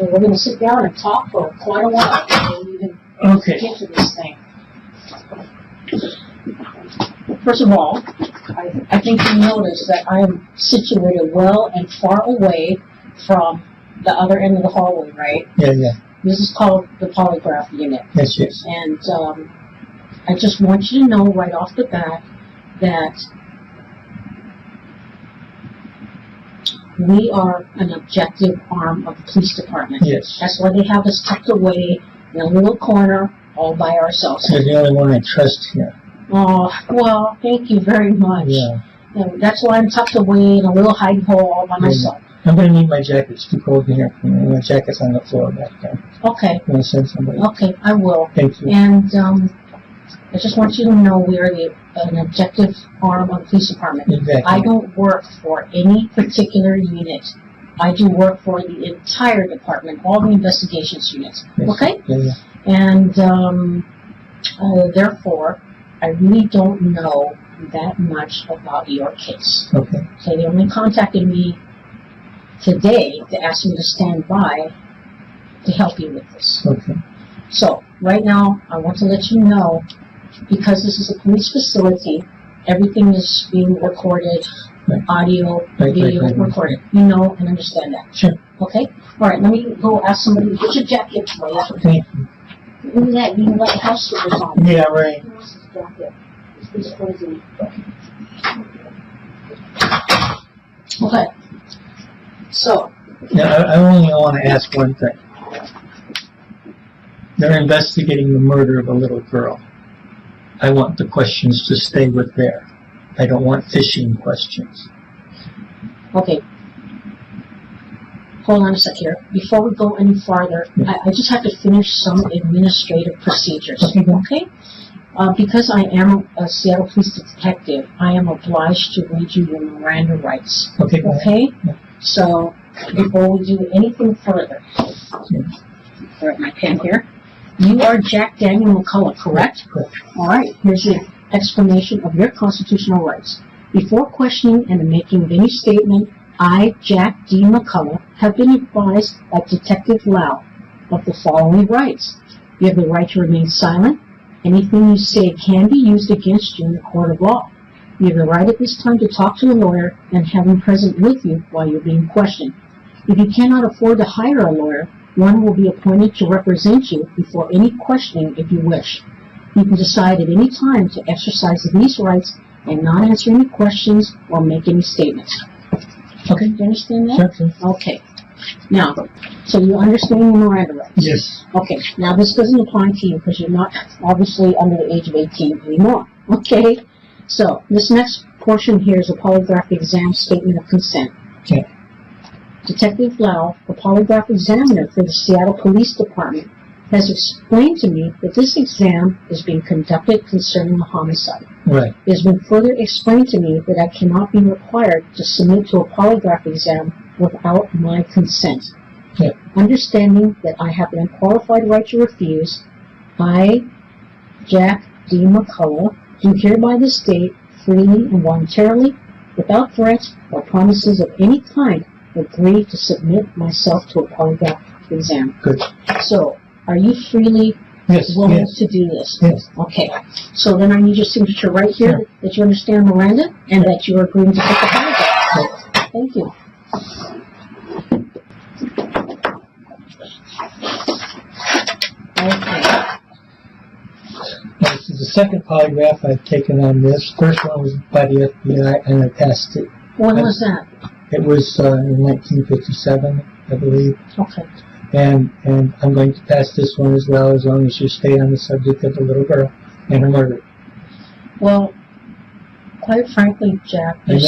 and we're going to sit down and talk for quite a while before we even get to this thing. First of all, I think you notice that I am situated well and far away from the other end of the hallway, right? Yeah, yeah. This is called the Polygraph unit. Yes, yes. And I just want you to know right off the bat that we are an objective arm of the police department. Yes. That's why they have us tucked away in a little corner all by ourselves. You're the only one I trust here. Oh, well, thank you very much. Yeah. And that's why I'm tucked away in a little hidey hole all by myself. I'm going to need my jacket. It's too cold in here. My jacket's on the floor back there. Okay. I'm going to send somebody. Okay, I will. Thank you. And I just want you to know we are an objective arm of the police department. Exactly. I don't work for any particular unit. I do work for the entire department, all the investigations units. Yes. Okay? Yeah, yeah. And therefore, I really don't know that much about your case. Okay. So they only contacted me today to ask me to stand by to help you with this. Okay. So, right now, I want to let you know, because this is a police facility, everything is being recorded, Right. audio, Right, video right. recorded. You know and understand that. Sure. Okay? All right, let me go ask somebody to get your jacket. Thank you. Look at that, you like house slippers on. Yeah, right. Where's his jacket? This is crazy. Okay. So, Now, I only want to ask one thing. They're investigating the murder of a little girl. I want the questions to stay with there. I don't want fishing questions. okay. Hold on a sec here. Before we go any farther, Yeah. I just have to finish some administrative procedures. Okay. Okay? Because I am a Seattle Police Detective, I am obliged to read you your Miranda rights. Okay, go ahead. Okay? Yeah. So, before we do anything further, Yeah. grab my pen here. You are Jack Daniel McCullough, correct? Correct. All right, here's your explanation of your constitutional rights. Before questioning and making of any statement, I, Jack D. McCullough, have been advised by Detective Lau of the following rights. You have the right to remain silent. Anything you say can be used against you in the court of law. You have the right at this time to talk to a lawyer and have him present with you while you're being questioned. If you cannot afford to hire a lawyer, one will be appointed to represent you before any questioning if you wish. You can decide at any time to exercise these rights and not answer any questions or make any statements. Okay, do you understand that? Sure, sure. Okay. Now, so you understand your Miranda rights? Yes. Okay, now this doesn't apply to you because you're not obviously under the age of 18 anymore. Okay? So, this next portion here is a polygraph exam statement of consent. Okay. Detective Lau, the polygraph examiner for the Seattle Police Department, has explained to me that this exam is being conducted concerning a homicide. Right. It has been further explained to me that I cannot be required to submit to a polygraph exam without my consent. Yeah. Understanding that I have an unqualified right to refuse, I, Jack D. McCullough, do hereby this date, freely and voluntarily, without threats or promises of any kind, agree to submit myself to a polygraph exam. Good. So, are you freely Yes, willing yes. to do this? Yes. Okay. So then I need your signature right here Sure. that you understand Miranda and that you are agreeing to take the polygraph. Thank you. Okay. This is the second polygraph I've taken on this. First one was by the FBI, and I passed it. When was that? It was in 1957, I believe. Okay. And I'm going to pass this one as well, as long as you stay on the subject of the little girl and her murder. Well, quite frankly, Jack, I know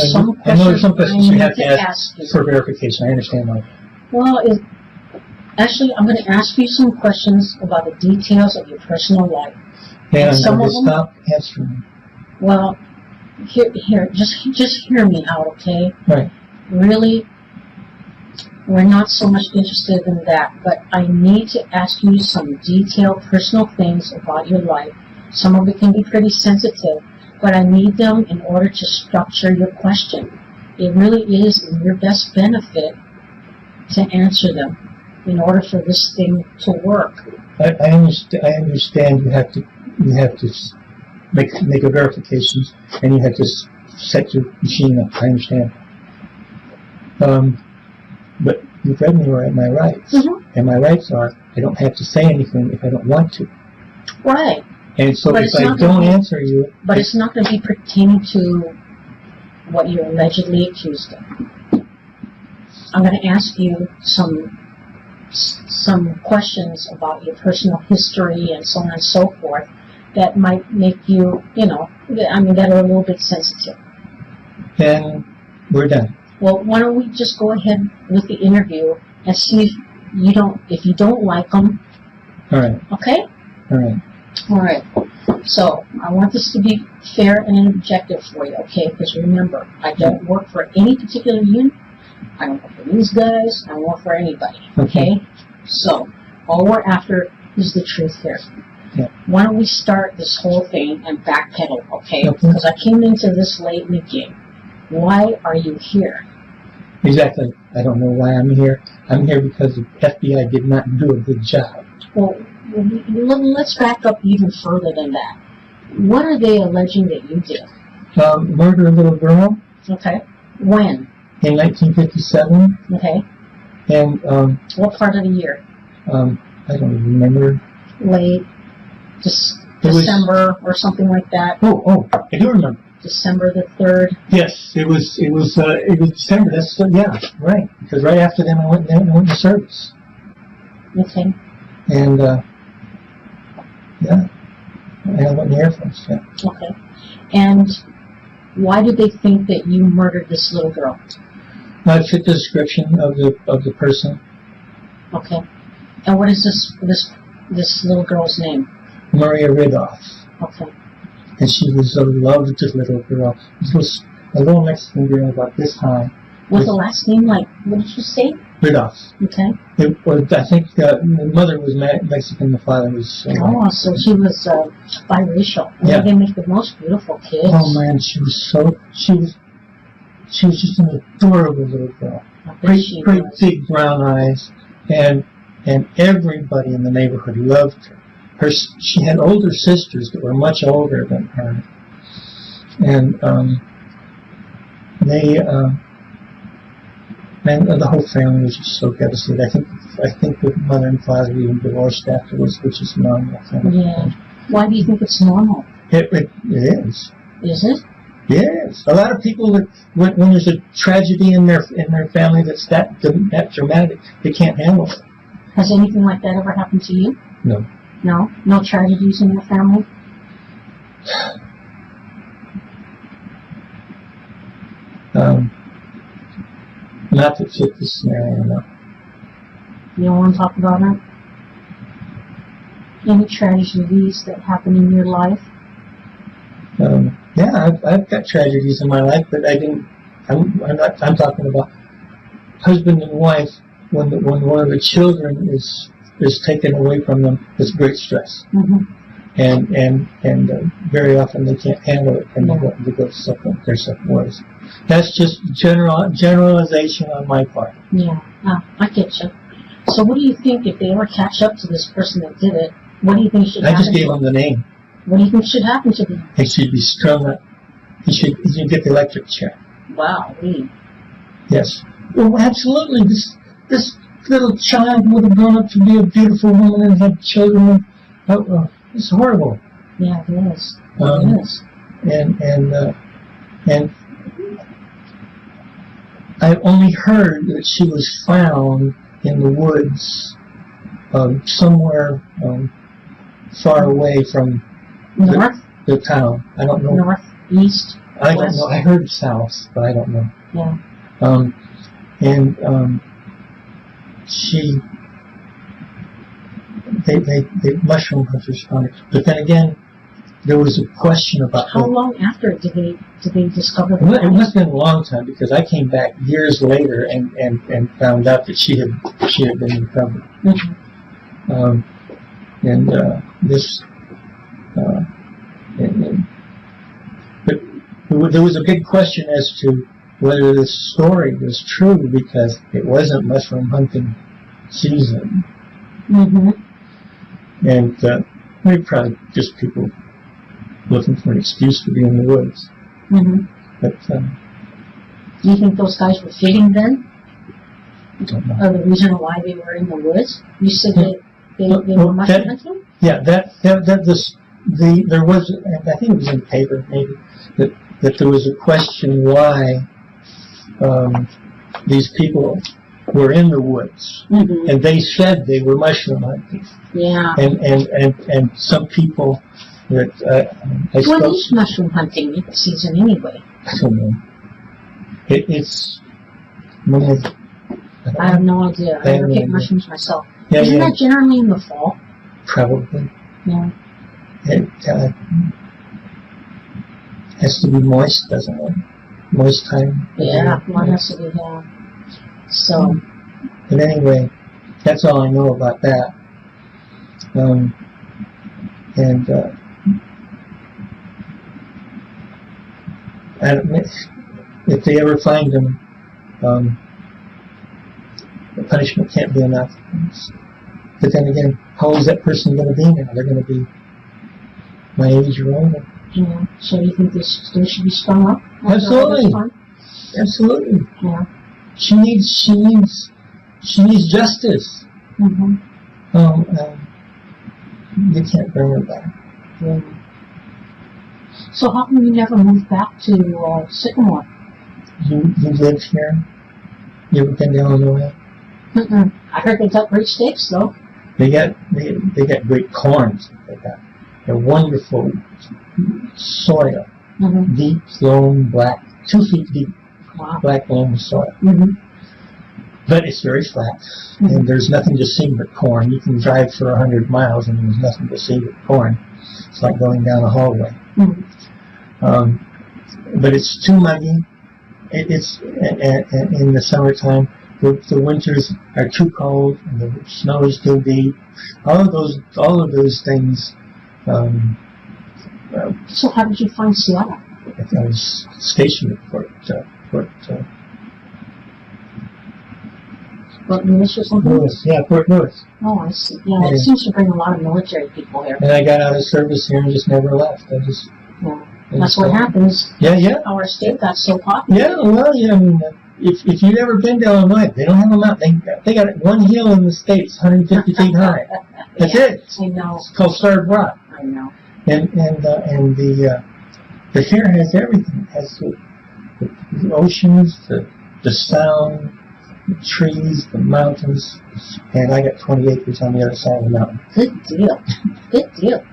there's some questions you have to ask ask you. for verification. I understand that. Well, actually, I'm going to ask you some questions about the details of your personal life. And I'm some going of to them- stop answering. Well, here, just hear me out, okay? Right. Really, we're not so much interested in that, but I need to ask you some detailed personal things about your life. Some of it can be pretty sensitive, but I need them in order to structure your question. It really is in your best benefit to answer them. in order for this thing to work. I understand you have to make a verifications, and you have to set your machine up. I understand. But you've read me right, my rights. And my rights are, I don't have to say anything if I don't want to. Right. And so But if it's I not don't gonna be- answer you... But it's not going to be pertaining to what you're allegedly accused of. I'm going to ask you some questions about your personal history and so on and so forth that might make you, that are a little bit sensitive. Then we're done. Well, why don't we just go ahead with the interview and see if you don't like them. All right. Okay? All right. All right. So I want this to be fair and objective for you, okay? Because remember, I don't work for any particular union. I don't work for these guys. I don't work for anybody, okay? So all we're after is the truth here. Yeah. Why don't we start this whole thing and backpedal, okay? Because I came into this late in the game. Why are you here? Exactly. I don't know why I'm here. I'm here because the FBI did not do a good job. Well, let's back up even further than that. What are they alleging that you did? Murder a little girl. Okay. When? In 1957. Okay. And what part of the year? I don't even remember. Late December or something like that. Oh, I do remember. December the 3rd. Yes, it was December. That's right. Because right after them, I went to service. Okay. And I went in the Air Force. Yeah. Okay. And why did they think that you murdered this little girl? I fit the description of the person. Okay. And what is this little girl's name? Maria Ridoff. Okay. And she was a loved little girl. She was a little Mexican girl about this high. With the last name, like, what did you say? Ridoff. Okay. I think the mother was Mexican, the father was... so she was biracial. Yeah. They make the most beautiful kids. Oh man, she was just an adorable little girl. Great big brown eyes, and everybody in the neighborhood loved her. She had older sisters that were much older than her, and the whole family was just so devastated. I think the mother and father even divorced afterwards, which is normal. Yeah. Why do you think it's normal? It is. Is it? Yes. A lot of people that when there's a tragedy in their family that's that dramatic, they can't handle it. Has anything like that ever happened to you? No. No? No tragedies in your family? Not to fit this scenario, no. You don't want to talk about it? Any tragedies that happen in your life? Yeah, I've got tragedies in my life, but I'm talking about husband and wife. When one of the children is taken away from them, it's great stress. Mm-hmm. And very often they can't handle it, and they go their separate ways. That's just generalization on my part. Yeah, I get you. So what do you think if they ever catch up to this person that did it? What do you think should happen? I just gave him the name. What do you think should happen to them? He should be strung up. He should get the electric chair. Wow. Yes. Well, absolutely. This little child would have grown up to be a beautiful woman and have children. It's horrible. Yeah, it is. It is. And I only heard that she was found in the woods somewhere far away from the town. I don't know. North, east, I don't west. know. I heard south, but I don't know. Yeah. They mushroom hunters found it. But then again, there was a question about how long after did they discover the It body? must have been a long time, because I came back years later and found out that she had been recovered. Mm-hmm. But there was a big question as to whether this story was true, because it wasn't mushroom hunting. season. Mm-hmm. And they're probably just people looking for an excuse to be in the woods. Mm-hmm. But Do you think those guys were fitting then? I don't know. Or the reason why they were in the woods? You said they were mushroom hunting? Yeah, there was, and I think it was in the paper maybe, that there was a question why these people were in the woods, Mm-hmm. and they said they were mushroom hunting. Yeah. And some people that I When suppose, is mushroom hunting season anyway? I don't know. It's I have no idea. I never picked mushrooms myself. Isn't that generally in the fall? Probably. Yeah. It has to be moist, doesn't it? Moist time. Yeah, one has to be there. So. But anyway, that's all I know about that. If they ever find them, the punishment can't be enough. But then again, how old is that person going to be now? They're going to be my age or older. Yeah. So you think they should be strung up? Absolutely. Absolutely. Yeah. She needs justice. Mm-hmm. You can't bring her back. Yeah. So how come you never moved back to Sycamore? You live here? You ever been to Illinois? Mm-mm. I heard they got great steaks though. They got great corns. They got a wonderful soil, Mm-hmm. deep, loam, black, 2 feet deep, Wow. black loam soil. Mm-hmm. But it's very flat, Mm-hmm. and there's nothing to see but corn. You can drive for 100 miles, and there's nothing to see but corn. It's like going down a hallway. Mm-hmm. But it's too muggy. It's in the summertime. The winters are too cold, and the snow is too deep. All of those things. So how did you find Seattle? I was stationed at Fort Lewis or something? Lewis. Yeah, Fort Lewis. Oh, I see. Yeah, it seems to bring a lot of military people here. And I got out of service here and just never left. Yeah. That's what happens. Yeah. Our state got so popular. Yeah, well, I mean, if you've ever been to Illinois, they don't have a mountain. They got one hill in the States, 150 feet high. That's it. I know. It's called Starved Rock. I know. And the here has everything. It has the oceans, the sound, the trees, the mountains, and I got 20 acres on the other side of the mountain. Good deal. Good deal.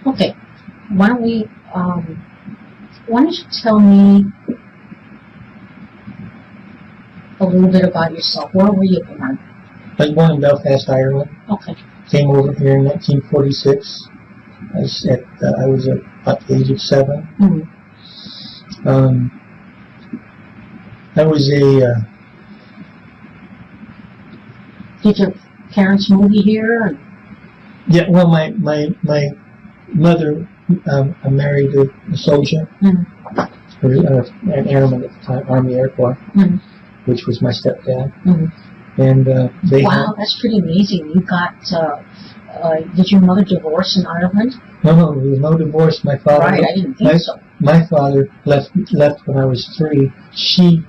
Okay. Why don't you tell me a little bit about yourself? Where were you born? I was born in Belfast, Ireland. Okay. Came over here in 1946. I was at about the age of 7. Mm-hmm. I was Did your parents move you here? yeah. Well, my mother married a soldier, Mm-hmm. or an airman at the time, Army Air Corps, Mm-hmm. which was my stepdad. Mm-hmm. And they Wow, that's pretty amazing. You got. Did your mother divorce in Ireland? No, there was no divorce. My father. Right, I didn't think so. My father left when I was 3. She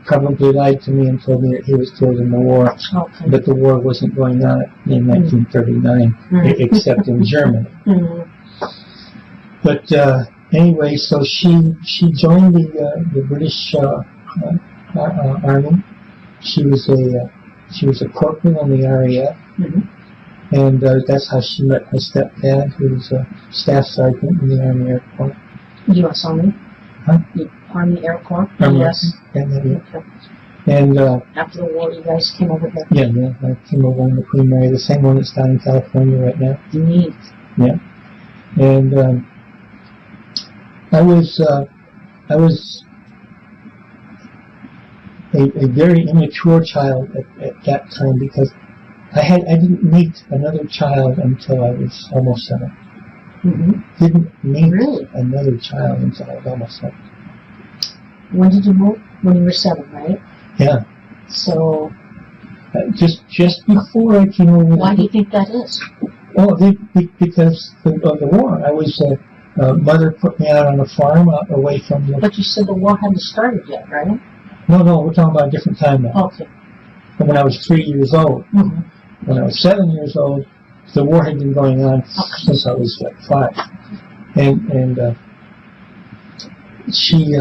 probably lied to me and told me that he was killed in the war, Okay. but the war wasn't going on in 1939, except in Germany. Mm-hmm. But anyway, so she joined the British Army. She was a corporal in the RAF, Mm-hmm. and that's how she met her stepdad, who was a staff sergeant in the Army Air Corps. U.S. Army? Huh? The Army Air Corps? Army Yes. Okay. And After the war, you guys came over here? yeah, I came over on the Queen Mary, the same one that's down in California right now. Neat. Yeah, and I was a very immature child at that time, because I didn't meet another child until I was almost 7. Mm-hmm. Didn't meet Really? another child until I was almost 7. When did you move? When you were 7, right? Yeah. So, Just before I came over. Why do you think that is? Oh, because of the war. I was, mother put me out on a farm away from the... But you said the war hadn't started yet, right? No, we're talking about a different time now. Okay. When I was 3 years old. Mm-hmm. When I was 7 years old, the war had been going on since I was like 5. And she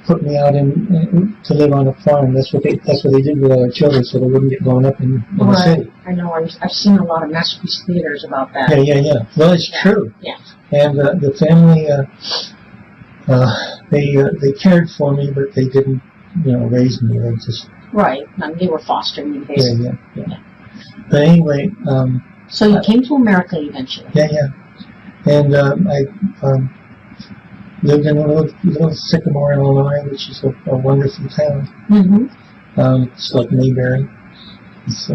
put me out to live on a farm. That's what they did with all their children, so they wouldn't get blown up in the city. I know. I've seen a lot of masterpiece theaters about that. Yeah. Well, it's true. Yeah. And the family, they cared for me, but they didn't, raise me. They just right. I mean, they were fostering you, basically. Yeah. But anyway, so you came to America eventually. Yeah. And I lived in a little Sycamore, Illinois, which is a wonderful town. Mm-hmm. It's like Mayberry. It's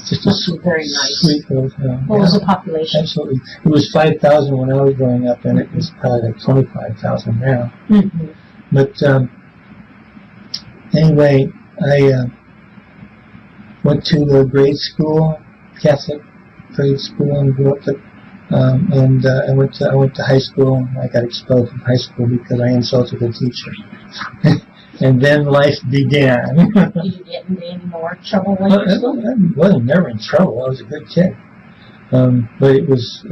just a very nice. Sweet little town. What was the population? Absolutely. It was 5,000 when I was growing up, and it was probably like 25,000 now. Mm-hmm. But anyway, I went to the grade school, Catholic grade school, and grew up to. And I went to high school, and I got expelled from high school because I insulted a teacher. And then life began. Did you get into any more trouble when you were school? I wasn't never in trouble. I was a good kid. But it was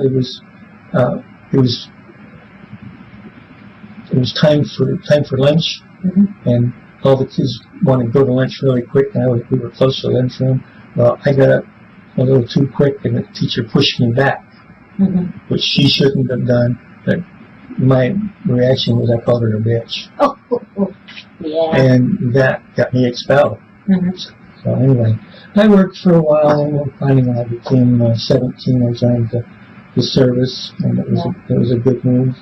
time for lunch, mm-hmm. and all the kids wanted to go to lunch really quick, and we were close to the lunchroom. Well, I got up a little too quick, and the teacher pushed me back. Mm-hmm. Which she shouldn't have done, but my reaction was I called her a bitch. Oh, yeah. And that got me expelled. Mm-hmm. So anyway, I worked for a while, and finally when I became 17, I joined the service, and it was a good move.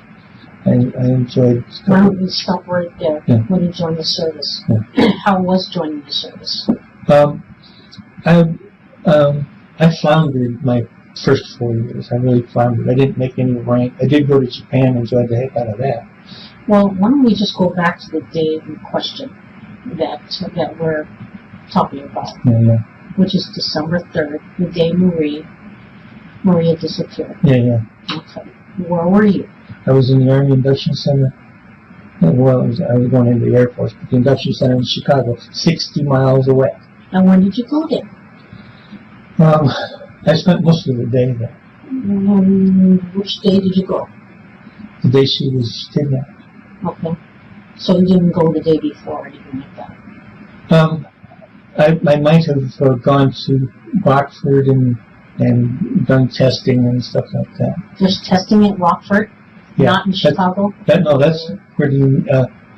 I enjoyed it. Why don't we stop right there? Yeah. When you joined the service? Yeah. How was joining the service? I floundered my first 4 years. I really floundered. I didn't make any rank. I did go to Japan and enjoyed the heck out of that. Well, why don't we just go back to the day in question that we're talking about, Yeah. which is December 3rd, the day Maria disappeared. Yeah. Okay. Where were you? I was in the Army Induction Center. Well, I was going into the Air Force, but the Induction Center in Chicago, 60 miles away. And when did you go there? I spent most of the day there. Which day did you go? The day she was kidnapped. Okay. So you didn't go the day before or anything like that? I might have gone to Rockford and done testing and stuff like that. Just testing at Rockford? Yeah. Not in Chicago? That's where you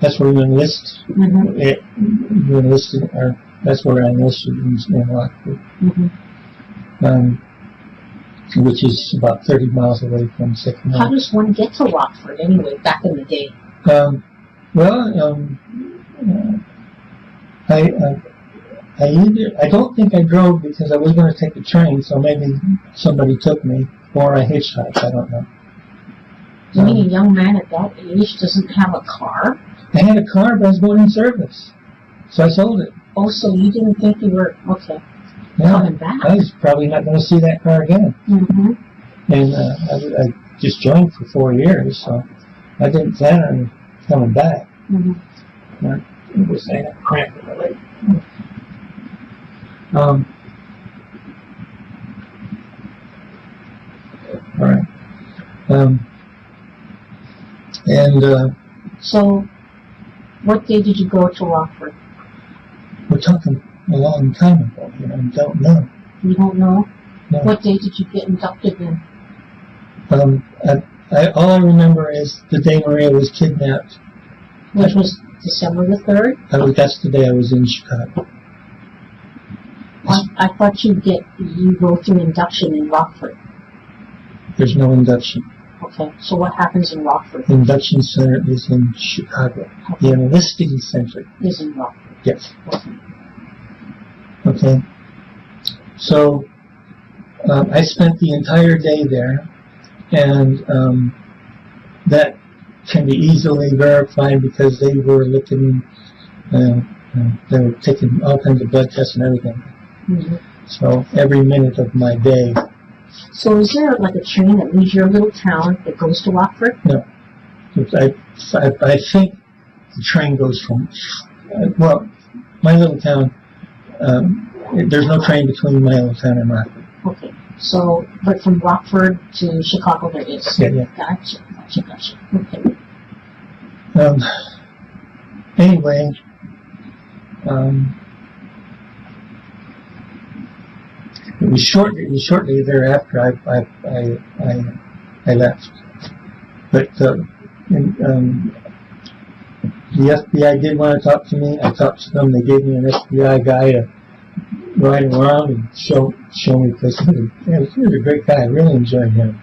enlist. Mm-hmm. You enlisted, or that's where I enlisted in Rockford. Mm-hmm. Which is about 30 miles away from Sycamore. How does one get to Rockford anyway, back in the day? I don't think I drove because I was going to take the train, so maybe somebody took me, or I hitchhiked, I don't know. You mean a young man at that age doesn't have a car? I had a car, but I was going in service, so I sold it. Oh, so you didn't think you were, okay, coming back? I was probably not going to see that car again. Mm-hmm. And I just joined for 4 years, so I didn't plan on coming back. Mm-hmm. It was a cramp in the leg. All right. So, what day did you go to Rockford? We're talking a long time ago, I don't know. You don't know? No. What day did you get inducted in? All I remember is the day Maria was kidnapped. Which was December the 3rd? That's the day I was in Chicago. I thought you go through induction in Rockford. There's no induction. Okay, so what happens in Rockford? The induction center is in Chicago. Okay. The enlisting center Is in Rockford. Yes. Okay. So I spent the entire day there, and that can be easily verified because they were looking They were taking all kinds of blood tests and everything. Mm-hmm. So every minute of my day. So is there like a train that leaves your little town that goes to Rockford? No. I think the train goes from, well, my little town, there's no train between my little town and Rockford. Okay. So, but from Rockford to Chicago there is? Yeah. Gotcha. Okay. Anyway, it was shortly thereafter I left. But the FBI did want to talk to me. I talked to them. They gave me an FBI guy to ride around and show me places. He was a great guy. I really enjoyed him.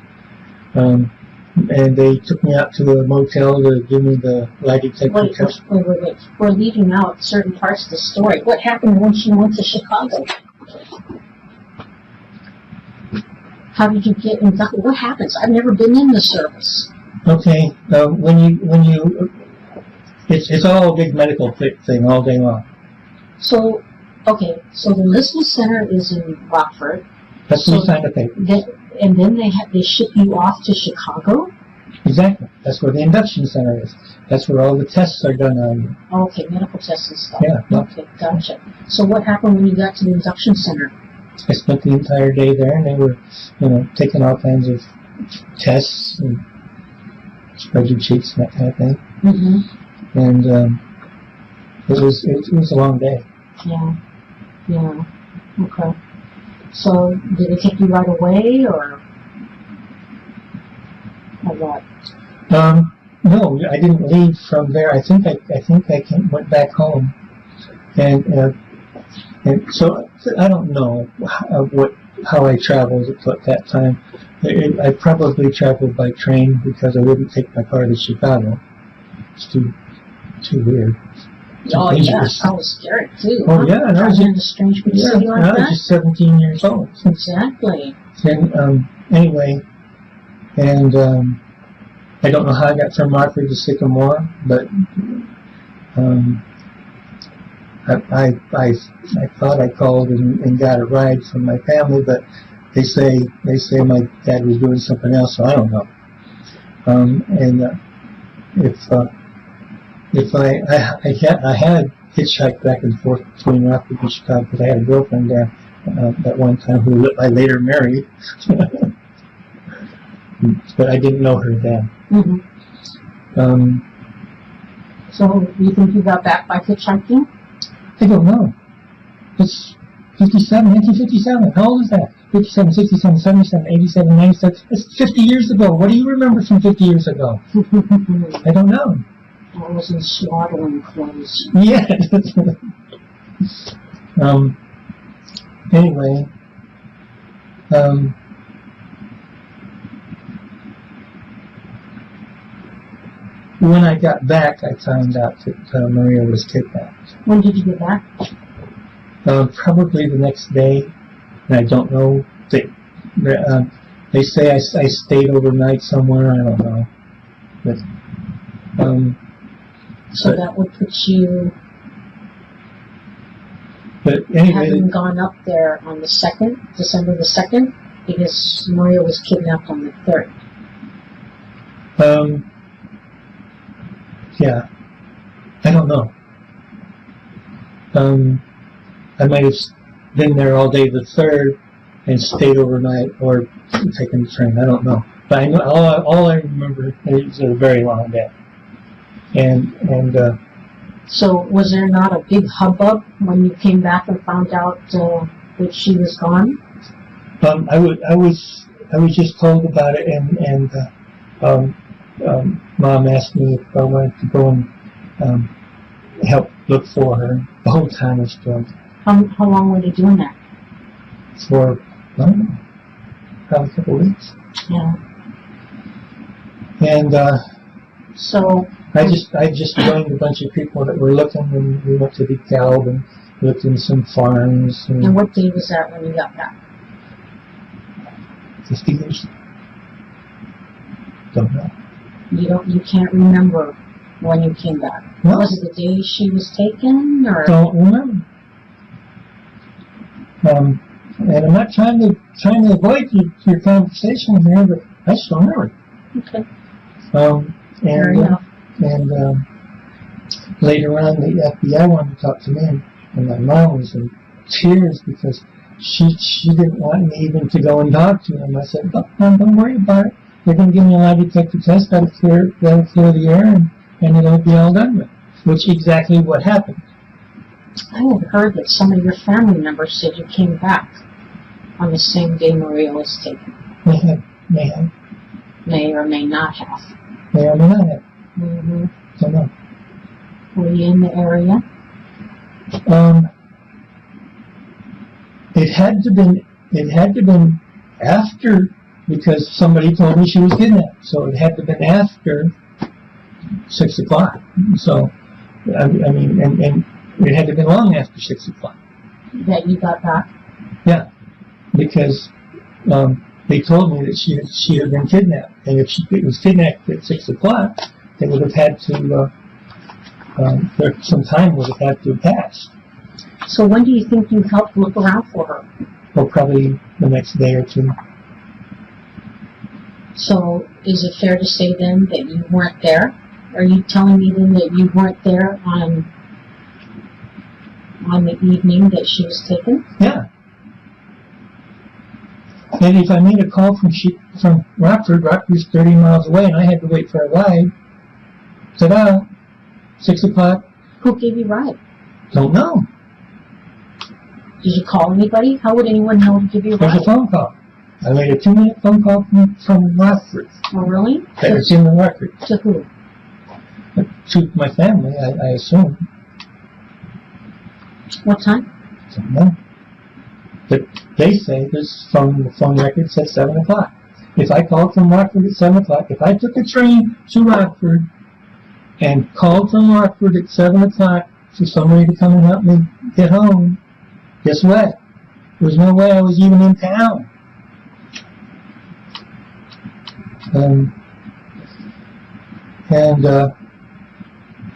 And they took me out to a motel to give me the lie detector test. Wait. We're leaving out certain parts of the story. What happened once you went to Chicago? How did you get inducted? What happens? I've never been in the service. Okay, when you, it's all a big medical thing all day long. So the enlistment center is in Rockford. That's where you sign the paper. And then they ship you off to Chicago? Exactly. That's where the induction center is. That's where all the tests are done on you. Okay, medical tests and stuff. Yeah. Okay, gotcha. So what happened when you got to the induction center? I spent the entire day there, and they were, taking all kinds of tests and spreadsheets and that kind of thing. Mm-hmm. And it was a long day. Yeah. Okay. So did they take you right away, or what? No, I didn't leave from there. I think I went back home, and so I don't know how I traveled at that time. I probably traveled by train because I wouldn't take my car to Chicago. It's too weird. Oh yeah, I was scared too. Oh yeah, and I was in a strange city like that. I was just 17 years old. Exactly. And anyway, and I don't know how I got from Rockford to Sycamore, but I thought I called and got a ride from my family, but they say my dad was doing something else, so I don't know. If I had hitchhiked back and forth between Rockford and Chicago because I had a girlfriend there at one time who I later married, but I didn't know her then. Mm-hmm. So you think you got back by hitchhiking? I don't know. It's 1957. How old is that? 57, 67, 77, 87, 97. It's 50 years ago. What do you remember from 50 years ago? I don't know. I was in swaddling clothes. Yeah. Anyway. When I got back, I found out that Maria was kidnapped. When did you get back? Probably the next day, and I don't know. They say I stayed overnight somewhere. I don't know. So that would put you, but anyway, having gone up there on the 2nd, December the 2nd, because Maria was kidnapped on the 3rd. Yeah, I don't know. I might have been there all day the 3rd and stayed overnight or taken the train. I don't know. But I know all I remember is a very long day. And so was there not a big hubbub when you came back and found out that she was gone? I was just told about it, and Mom asked me if I wanted to go and help look for her. The whole town was filled. How long were they doing that? For, I don't know, probably a couple of weeks. Yeah. And so I just joined a bunch of people that were looking, and we went to DeKalb and looked in some farms. And what day was that when you got back? 50 years. Don't know. You can't remember when you came back. No. Was it the day she was taken, or? Don't remember. And I'm not trying to avoid your conversation here, but I just don't remember. Okay. Fair enough. Later on, the FBI wanted to talk to me, and my mom was in tears because she didn't want me even to go and talk to him. I said, don't worry about it. They're going to give me a lie detector test. That'll clear the air, and it'll be all done with. Which exactly what happened. I had heard that some of your family members said you came back on the same day Maria was taken. May have. May or may not have. May or may not have. Mm-hmm. Don't know. Were you in the area? It had to been after, because somebody told me she was kidnapped. So it had to have been after 6 o'clock. So, I mean, and it had to have been long after 6 o'clock. That you got back? Yeah, because they told me that she had been kidnapped, and if she was kidnapped at 6 o'clock, they would have had to. Some time would have had to have passed. So when do you think you helped look around for her? Well, probably the next day or two. So is it fair to say then that you weren't there? Are you telling me then that you weren't there on the evening that she was taken? Yeah. And if I made a call from Rockford's 30 miles away, and I had to wait for a ride, ta-da, 6 o'clock. Who gave you a ride? Don't know. Did you call anybody? How would anyone know to give you a ride? There's a phone call. I made a 2-minute phone call from Rockford. Oh, really? It's in the record. To who? To my family, I assume. What time? Don't know. But they say this phone record says 7 o'clock. If I called from Rockford at 7 o'clock, if I took a train to Rockford and called from Rockford at 7 o'clock for somebody to come and help me get home, guess what? There's no way I was even in town.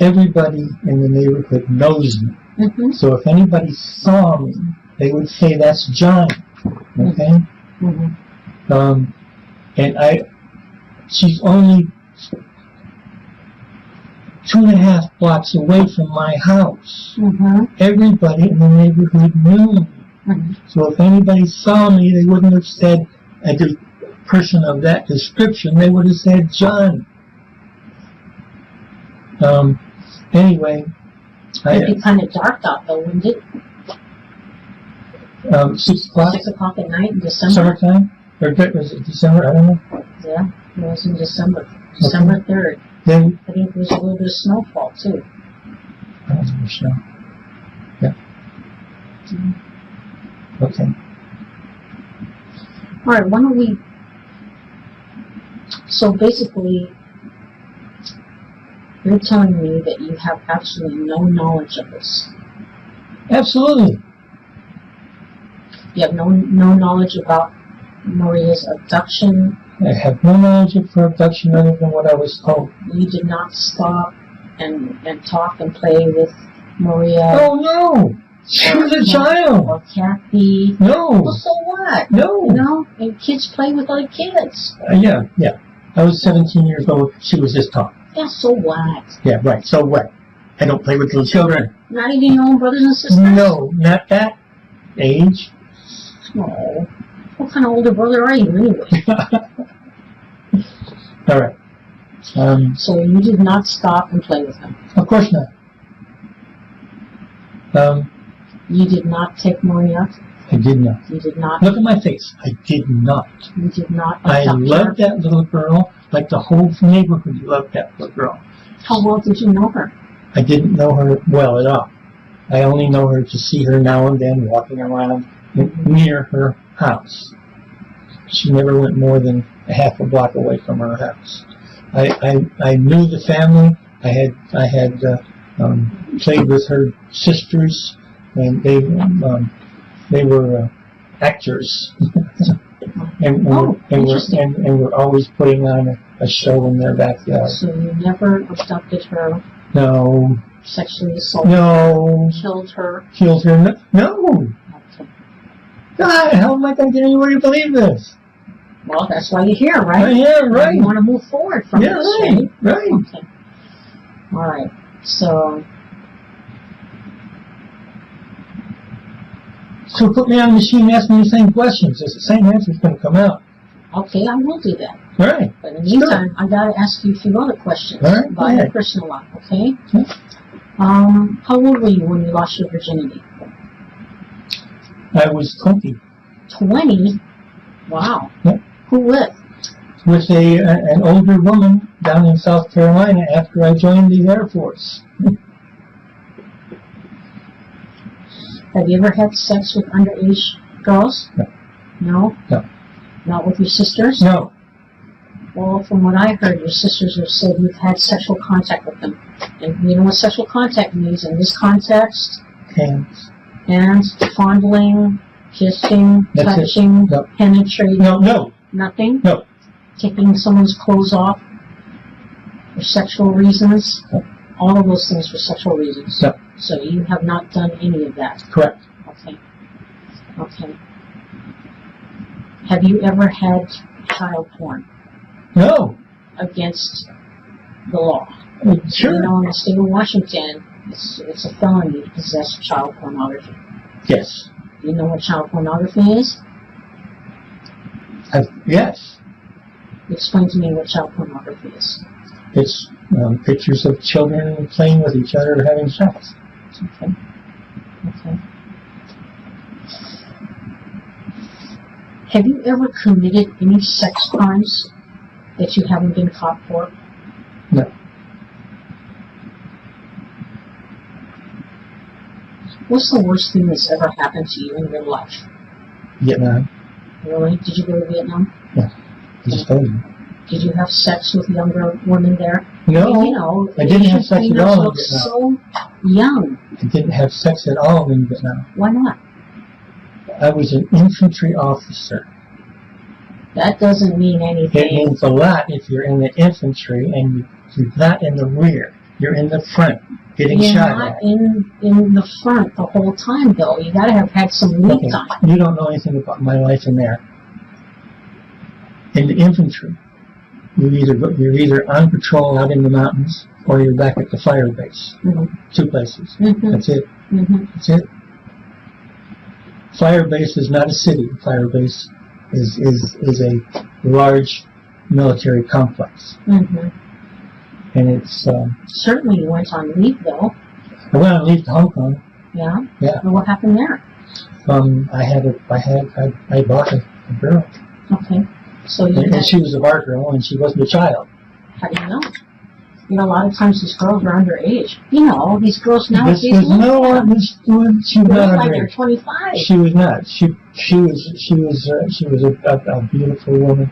Everybody in the neighborhood knows me. Mm-hmm. So if anybody saw me, they would say, that's Johnny. Okay? Mm-hmm. And she's only 2.5 blocks away from my house. Mm-hmm. Everybody in the neighborhood knew me. Mm-hmm. So if anybody saw me, they wouldn't have said a person of that description. They would have said Johnny. Anyway, It'd be kind of dark out though, wouldn't it? 6 o'clock. 6 o'clock at night in December. Summertime? Or was it December? I don't know. Yeah, it was in December. December 3rd. Then I think there was a little bit of snowfall too. I don't know. Snow. Yeah. Okay. All right. Why don't we? So basically, you're telling me that you have absolutely no knowledge of this. Absolutely. You have no knowledge about Maria's abduction. I have no knowledge of her abduction other than what I was told. You did not stop and talk and play with Maria. Oh no! She was a child. Or Kathy. No. Well, so what? No. You know, and kids play with other kids. Yeah. I was 17 years old. She was just talking. Yeah, so what? Yeah, right. So what? I don't play with little children. Not even your own brothers and sisters? No, not that age. Oh. What kind of older brother are you anyway? All right. So you did not stop and play with him? Of course not. You did not take Maria? I did not. You did not? Look at my face. I did not. You did not I abduct loved her? that little girl like the whole neighborhood loved that little girl. How well did you know her? I didn't know her well at all. I only know her to see her now and then walking around near her house. She never went more than a half a block away from her house. I knew the family. I had played with her sisters, and they were actors, and were always putting on a show in their backyard. So you never abducted her No. Sexually assaulted? No. Killed her? Killed her? No. Okay. God, how am I going to get anywhere to believe this? Well, that's why you're here, right? Yeah, right. You want to move forward from this, right? Right. Okay. All right. So put me on the machine and ask me the same questions. It's the same answer's going to come out. okay, I will do that. Right. But in the meantime, I got to ask you a few other questions about your personal life, okay? How old were you when you lost your virginity? I was 20. 20? Wow. Yep. Who with? With an older woman down in South Carolina after I joined the Air Force. Have you ever had sex with underage girls? No. No? No. Not with your sisters? No. Well, from what I heard, your sisters have said you've had sexual contact with them. And you know what sexual contact means in this context? Hands. Hands, fondling, kissing, touching, No. penetrating. No. Nothing? No. Taking someone's clothes off for sexual reasons? No. All of those things for sexual reasons? No. So you have not done any of that? Correct. Okay. Okay. Have you ever had child porn? No. Against the law? Sure. You know, in the state of Washington, it's a felony to possess child pornography. Yes. Do you know what child pornography is? Yes. Explain to me what child pornography is. It's pictures of children playing with each other having sex. Okay. Okay. Have you ever committed any sex crimes that you haven't been caught for? No. What's the worst thing that's ever happened to you in your life? Vietnam. Really? Did you go to Vietnam? Yeah. I just told you. Did you have sex with younger women there? No. You know, I didn't have sex at all in Vietnam. So young. I didn't have sex at all in Vietnam. Why not? I was an infantry officer. That doesn't mean anything. It means a lot if you're in the infantry and you're not in the rear. You're in the front, getting You're shot not at. in the front the whole time, though. You got to have had some lead Okay. time. You don't know anything about my life in there. In the infantry, you're either on patrol out in the mountains or you're back at the fire base. Mm-hmm. 2 places. Mm-hmm. That's it. Mm-hmm. That's it. Fire base is not a city. Fire base is a large military complex. Mm-hmm. And it's, Certainly you went on leave, though. I went on leave to Hong Kong. Yeah? Yeah. And what happened there? I bought a girl. Okay. So you And she was a bar girl and she wasn't a child. how do you know? You know, a lot of times these girls are underage. You know, these girls nowadays She was look not like they're underage. 25. She was not. She was a beautiful woman,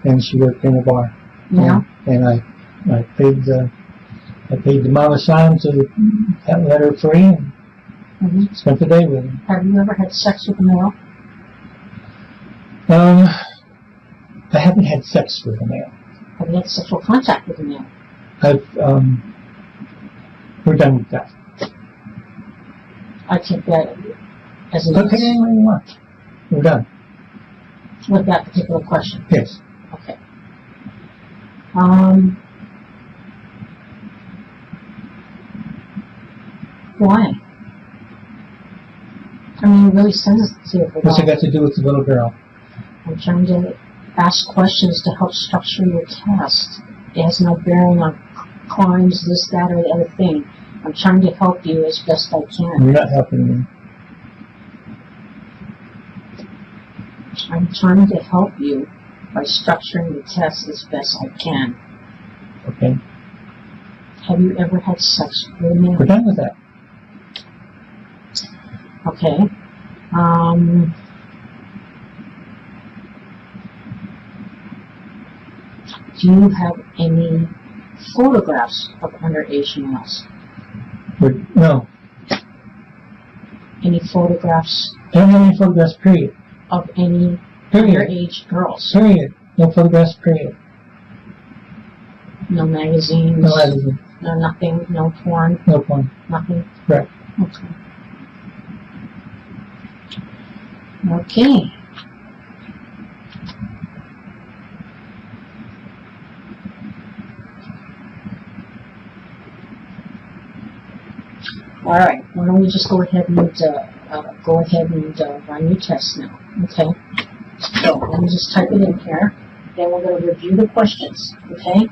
and she worked in a bar. Yeah. And I paid the mama sign to let her free and Mm-hmm. spent the day with her. Have you ever had sex with a male? I haven't had sex with a male. Have you had sexual contact with a male? We're done with that. I take that as an Okay, anyway you want. We're done. with that particular question. Yes. Okay. Why? I mean, it really sensitive What's it about. got to do with the little girl? I'm trying to ask questions to help structure your test. It has no bearing on crimes, this, that, or the other thing. I'm trying to help you as best I can. You're not helping me. I'm trying to help you by structuring the test as best I can. Okay. Have you ever had sex with a man? We're done with that. Okay. Do you have any photographs of underage males? No. Any photographs I don't have any photographs, period. of any Period. underage girls? Period. No photographs, period. No magazines? No editing. No, nothing, no porn, No porn. nothing? Right. Okay. Okay. All right. Why don't we just go ahead and run your test now? Okay. So let me just type it in here. Then we're going to review the questions. Okay.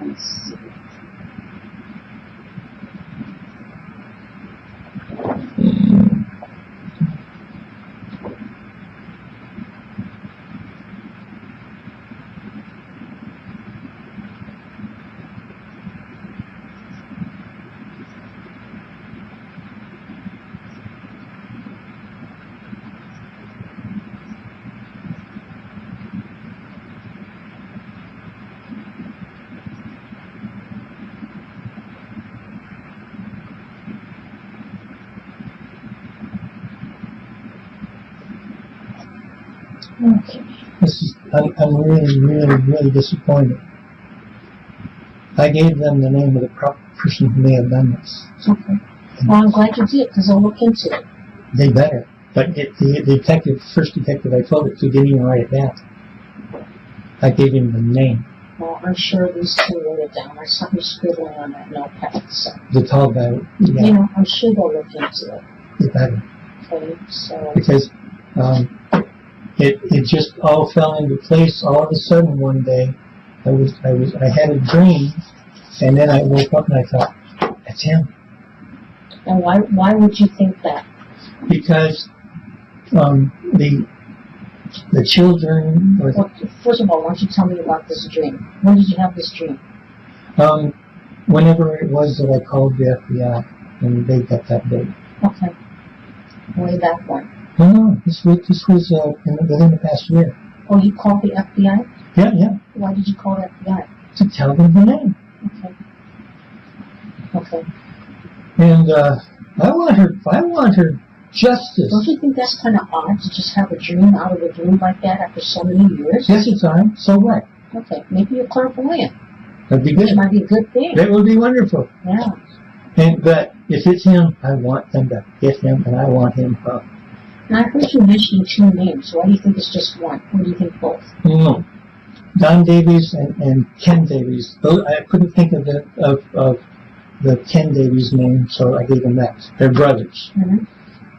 Let's see. Okay. I'm really, really, really disappointed. I gave them the name of the person who may have done this. Okay. Well, I'm glad you did, because I'll look into it. They better. But the first detective I told it to didn't even write it down. I gave him the name. Well, I'm sure these two wrote it down. I saw you scribbling on that notepad. So, The tall guy. Yeah. you know, I'm sure they'll look into it. They better. Okay, so. Because it just all fell into place all of a sudden one day. I had a dream, and then I woke up and I thought, that's him. And why would you think that? Because the children. Well, first of all, why don't you tell me about this dream? When did you have this dream? Whenever it was that I called the FBI, and they got that date. Okay. Way back when? No, this was within the past year. Oh, you called the FBI? Yeah. Why did you call the FBI? To tell them the name. Okay. And I want her justice. Don't you think that's kind of odd to just have a dream out of a dream like that after so many years? Yes, it's on. So what? Okay, maybe you're clairvoyant. That'd be good. Which might be a good thing. That would be wonderful. Yeah. But if it's him, I want them to get him, and I want him hung. And I heard you mentioning two names. Why do you think it's just one? Or do you think both? No. Don Davies and Ken Davies. I couldn't think of the Ken Davies name, so I gave them that. They're brothers. Mm-hmm.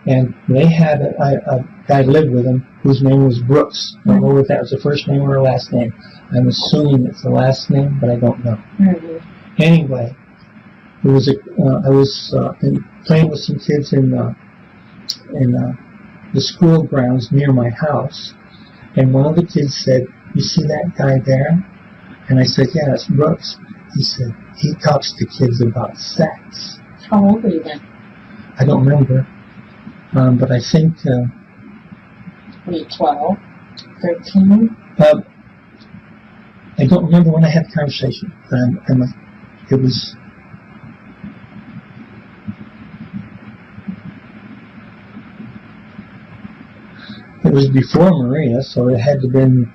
And they had a guy lived with them whose name was Brooks. I don't know if that was the first name or the last name. I'm assuming it's the last name, but I don't know. Mm-hmm. Anyway, I was playing with some kids in the school grounds near my house, and one of the kids said, "You see that guy there?" And I said, "Yeah, that's Brooks." He said, "He talks to kids about sex." How old were you then? I don't remember, but I think. Were you 12? 13? I don't remember when I had the conversation. It was. It was before Maria, so it had to have been.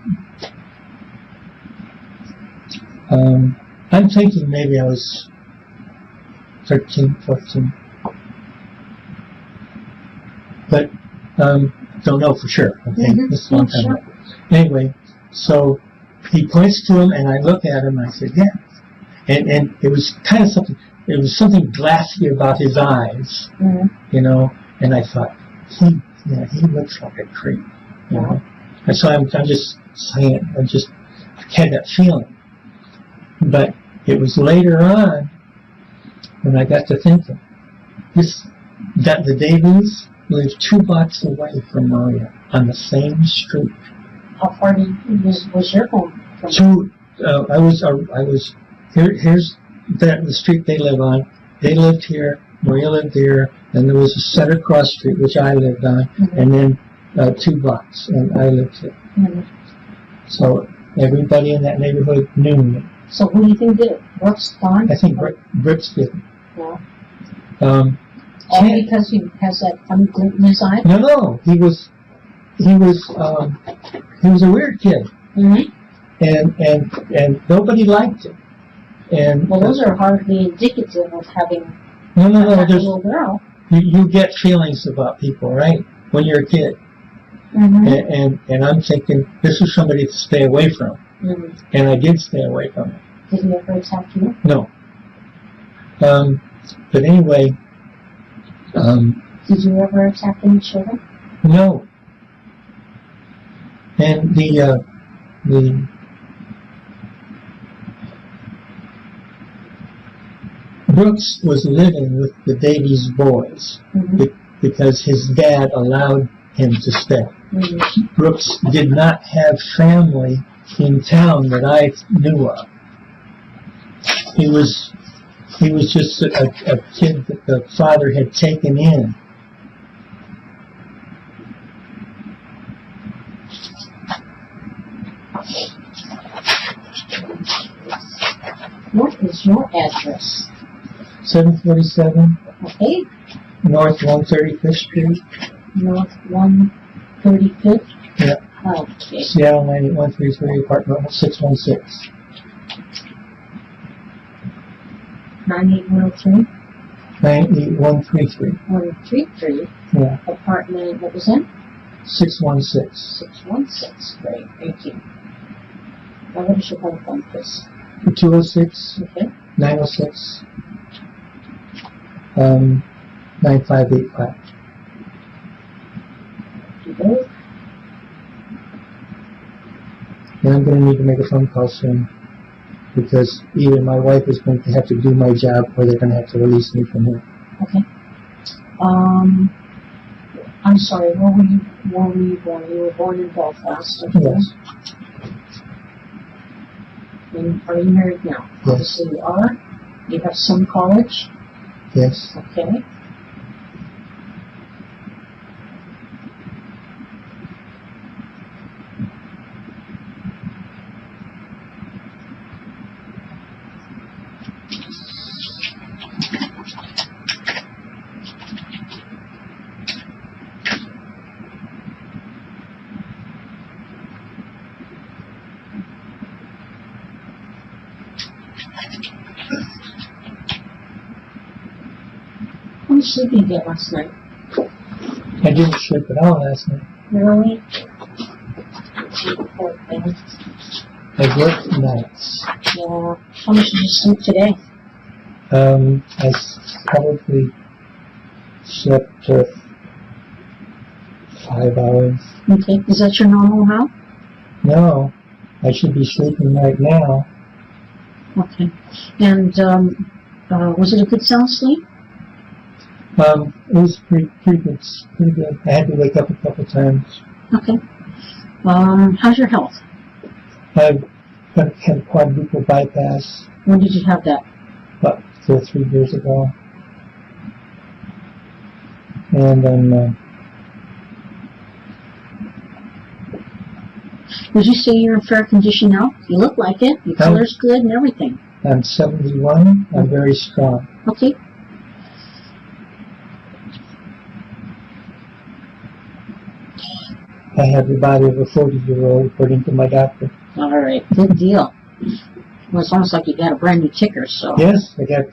I'm thinking maybe I was 13, 14. But don't know for sure. Okay, Mm-hmm. this is a long time ago. Anyway, so he points to him, and I look at him, and I said, "Yeah." And it was kind of something. It was something glassy about his eyes, you know. And I thought, he looks like a creep, you know. And so I'm just saying it. I had that feeling. But it was later on when I got to thinking, that the Davies lived 2 blocks away from Maria on the same street. How far was your home from? Here's the street they live on. They lived here. Maria lived there. Then there was a Center Cross Street, which I lived on, and then 2 blocks, and I lived here. Mm-hmm. So everybody in that neighborhood knew me. So who do you think did it? Brooks, Don? I think Brooks did it. Yeah. Only because he has that funny glint in his eye? No, he was he was a weird kid. Mm-hmm. And nobody liked him. And well, those are hardly indicative of having no, a there's, little girl. you get feelings about people, right? When you're a kid. Mm-hmm. And I'm thinking, this is somebody to stay away from. Mm-hmm. And I did stay away from him. Did he ever attack you? No. But anyway, did you ever attack any children? No. And the Brooks was living with the Davies boys because his dad allowed him to stay. Mm-hmm. Brooks did not have family in town that I knew of. He was just a kid that the father had taken in. What is your address? 747 Okay. North 135th Street. North 135th? Yeah. Okay. Seattle 98133, apartment 616. 98103? 98133. 133? Yeah. Apartment, what was that? 616. 616. Great, thank you. Now, what is your home phone, please? 206 Okay. 906 9585. Okay. And I'm going to need to make a phone call soon because either my wife is going to have to do my job or they're going to have to release me from here. Okay. I'm sorry, where were you born? You were born in Belfast, okay? Yes. And are you married now? Yes. Obviously you are. You have some college? Yes. Okay. How much sleep did you get last night? I didn't sleep at all last night. Really? I worked nights. Yeah. How much did you sleep today? I probably slept 5 hours. Okay. Is that your normal now? No, I should be sleeping right now. Okay. And was it a good sound sleep? It was pretty good. Pretty good. I had to wake up a couple times. Okay. How's your health? I've had a quadruple bypass When did you have that? about 2 or 3 years ago. And I'm Would you say you're in fair condition now? You look like it. Your color's good and everything. I'm 71. I'm very strong. Okay. I have the body of a 40-year-old, according to my doctor. All right. Good deal. Well, it's almost like you got a brand new ticker, so. Yes, I got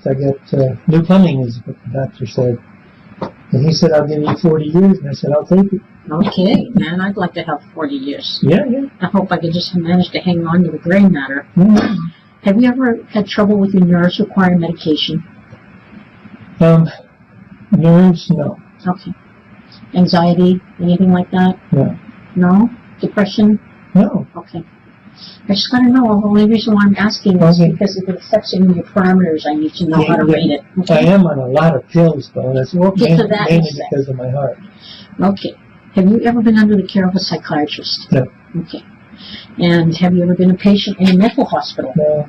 new plumbing, is what the doctor said. And he said, I'll give you 40 years, and I said, I'll take it. Okay, man, I'd like to have 40 years. Yeah. I hope I could just manage to hang on to the gray matter. Yeah. Have you ever had trouble with your nerves requiring medication? Nerves, no. Okay. Anxiety, anything like that? No. No? Depression? No. Okay. I just gotta know. The only reason why I'm asking is Okay. because if it affects any of your parameters, I need to know how to rate it. I Okay? am on a lot of pills, though. That's We'll get to that in a mainly sec. because of my heart. Okay. Have you ever been under the care of a psychiatrist? No. Okay. And have you ever been a patient in a mental hospital? No.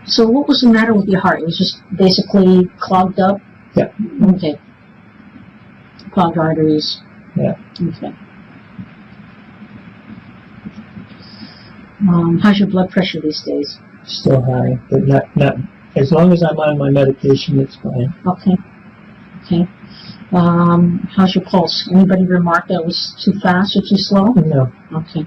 So what was the matter with your heart? It was just basically clogged up? Yeah. Okay. Clogged arteries? Yeah. Okay. How's your blood pressure these days? Still high, but not. As long as I'm on my medication, it's fine. Okay. Okay. How's your pulse? Anybody remark that it was too fast or too slow? No. Okay.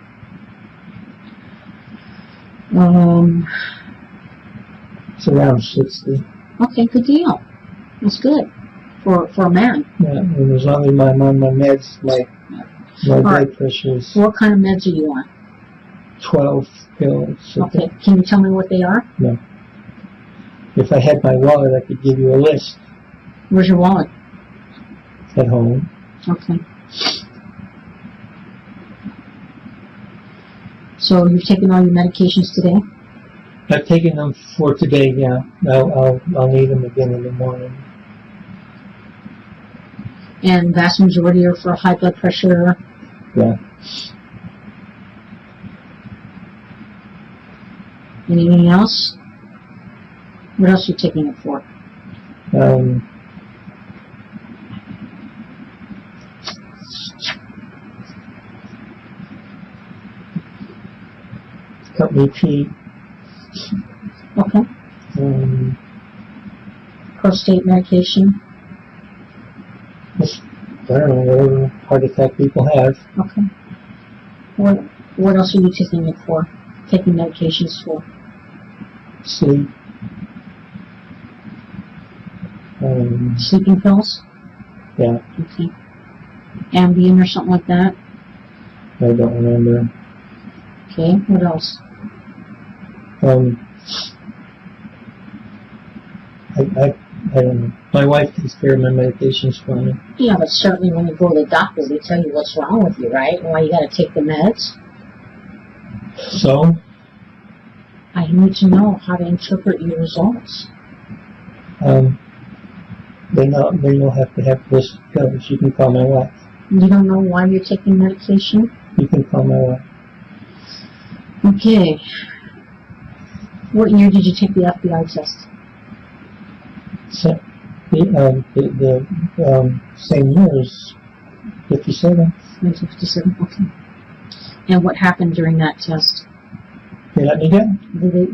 It's around 60. Okay, good deal. That's good for a man. Yeah, and as long as I'm on my meds, my blood pressure is What kind of meds are you on? 12 pills. Okay. Can you tell me what they are? No. If I had my wallet, I could give you a list. Where's your wallet? At home. Okay. So you've taken all your medications today? I've taken them for today, yeah. I'll need them again in the morning. And vast majority are for high blood pressure? Yeah. Anything else? What else are you taking it for? Company P. Okay. Prostate medication? I don't know, whatever heart attack people have. Okay. What else are you taking it for? Taking medications for? Sleep. Sleeping pills? Yeah. Okay. Ambien or something like that? I don't remember. Okay. What else? I don't know. My wife takes care of my medications for me. Yeah, but certainly when you go to the doctor, they tell you what's wrong with you, right? And why you got to take the meds. So? I need to know how to interpret your results. They don't have to have this pills. You can call my wife. You don't know why you're taking medication? You can call my wife. Okay. What year did you take the FBI test? So, the same year as 57. 1957, okay. And what happened during that test? They let me go.